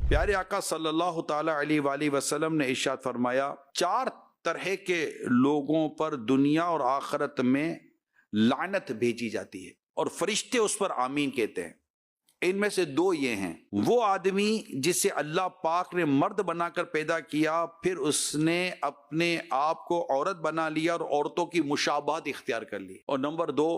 پیارے آقا صلی اللہ تعالی علیہ وآلہ وسلم نے ارشاد فرمایا، 4 طرح کے لوگوں پر دنیا اور آخرت میں لعنت بھیجی جاتی ہے اور فرشتے اس پر آمین کہتے ہیں۔ ان میں سے 2 یہ ہیں، وہ آدمی جسے اللہ پاک نے مرد بنا کر پیدا کیا، پھر اس نے اپنے آپ کو عورت بنا لیا اور عورتوں کی مشابہت اختیار کر لی، اور نمبر 2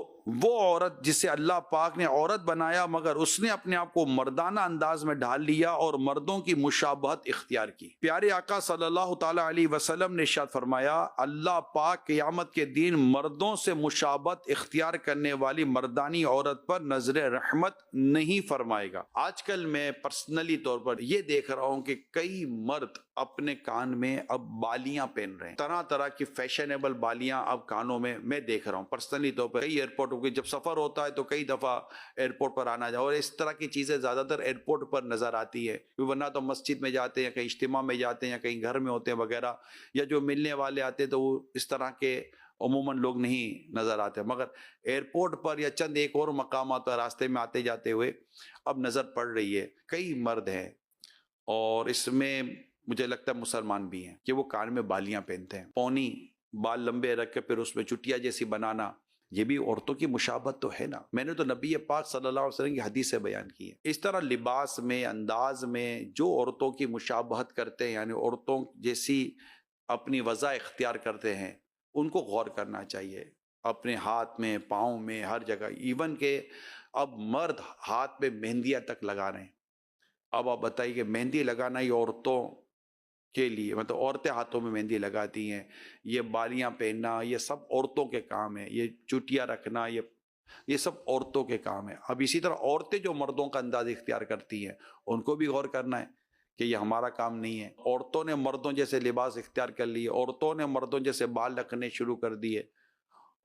وہ عورت جسے اللہ پاک نے عورت بنایا مگر اس نے اپنے آپ کو مردانہ انداز میں ڈھال لیا اور مردوں کی مشابہت اختیار کی۔ پیارے آقا صلی اللہ تعالی علیہ وسلم نے ارشاد فرمایا، اللہ پاک قیامت کے دن مردوں سے مشابہت اختیار کرنے والی مردانی عورت پر نظر رحمت نہیں فرمائے گا۔ آج کل میں پرسنلی طور پر یہ دیکھ رہا ہوں کہ کئی مرد اپنے کان میں اب بالیاں پہن رہے ہیں، طرح طرح کی فیشنیبل بالیاں اب کانوں میں دیکھ رہا ہوں پرسنلی طور پر۔ کئی ایئرپورٹوں کے جب سفر ہوتا ہے تو کئی دفعہ ایئرپورٹ پر آنا جاؤ، اور اس طرح کی چیزیں زیادہ تر ایئرپورٹ پر نظر آتی ہے، ورنہ تو مسجد میں جاتے ہیں، کہیں اجتماع میں جاتے ہیں، یا کہیں گھر میں ہوتے ہیں وغیرہ، یا جو ملنے والے آتے ہیں تو وہ اس طرح کے عموماً لوگ نہیں نظر آتے، مگر ایئرپورٹ پر یا چند ایک اور مقامات پر راستے میں آتے جاتے ہوئے اب نظر پڑ رہی ہے۔ کئی مرد ہیں، اور اس میں مجھے لگتا ہے مسلمان بھی ہیں، کہ وہ کان میں بالیاں پہنتے ہیں، پونی بال لمبے رکھ کے پھر اس میں چٹیا جیسی بنانا، یہ بھی عورتوں کی مشابہت تو ہے نا۔ میں نے تو نبی پاک صلی اللہ علیہ وسلم کی حدیث سے بیان کی ہے۔ اس طرح لباس میں، انداز میں جو عورتوں کی مشابہت کرتے ہیں، یعنی عورتوں جیسی اپنی وضع اختیار کرتے ہیں، ان کو غور کرنا چاہیے، اپنے ہاتھ میں، پاؤں میں، ہر جگہ۔ ایون کہ اب مرد ہاتھ میں مہندیاں تک لگا رہے ہیں۔ اب آپ بتائیے کہ مہندی لگانا یہ عورتوں کے لیے، مطلب عورتیں ہاتھوں میں مہندی لگاتی ہیں، یہ بالیاں پہننا یہ سب عورتوں کے کام ہے، یہ چوٹیاں رکھنا یہ سب عورتوں کے کام ہے۔ اب اسی طرح عورتیں جو مردوں کا انداز اختیار کرتی ہیں، ان کو بھی غور کرنا ہے کہ یہ ہمارا کام نہیں ہے۔ عورتوں نے مردوں جیسے لباس اختیار کر لیے، عورتوں نے مردوں جیسے بال رکھنے شروع کر دیے،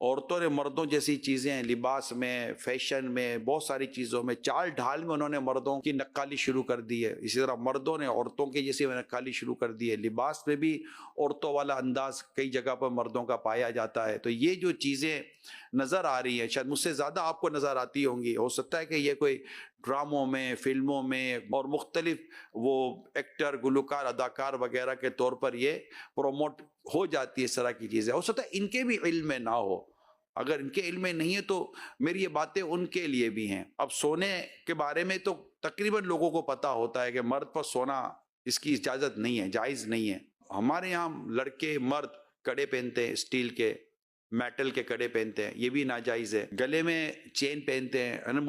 عورتوں نے مردوں جیسی چیزیں لباس میں، فیشن میں، بہت ساری چیزوں میں، چال ڈھال میں انہوں نے مردوں کی نقالی شروع کر دی ہے۔ اسی طرح مردوں نے عورتوں کی جیسی نقالی شروع کر دی ہے، لباس میں بھی عورتوں والا انداز کئی جگہ پر مردوں کا پایا جاتا ہے۔ تو یہ جو چیزیں نظر آ رہی ہیں، شاید مجھ سے زیادہ آپ کو نظر آتی ہوں گی، ہو سکتا ہے کہ یہ کوئی ڈراموں میں، فلموں میں اور مختلف وہ ایکٹر، گلوکار، اداکار وغیرہ کے طور پر یہ پروموٹ ہو جاتی ہے اس طرح کی چیزیں، ہو سکتا ہے ان کے بھی علم میں نہ ہو۔ اگر ان کے علم میں نہیں ہے تو میری یہ باتیں ان کے لیے بھی ہیں۔ اب سونے کے بارے میں تو تقریباً لوگوں کو پتا ہوتا ہے کہ مرد پر سونا اس کی اجازت نہیں ہے، جائز نہیں ہے۔ ہمارے یہاں لڑکے مرد کڑے پہنتے ہیں، اسٹیل کے، میٹل کے کڑے پہنتے ہیں، یہ بھی ناجائز ہے۔ گلے میں چین پہنتے ہیں،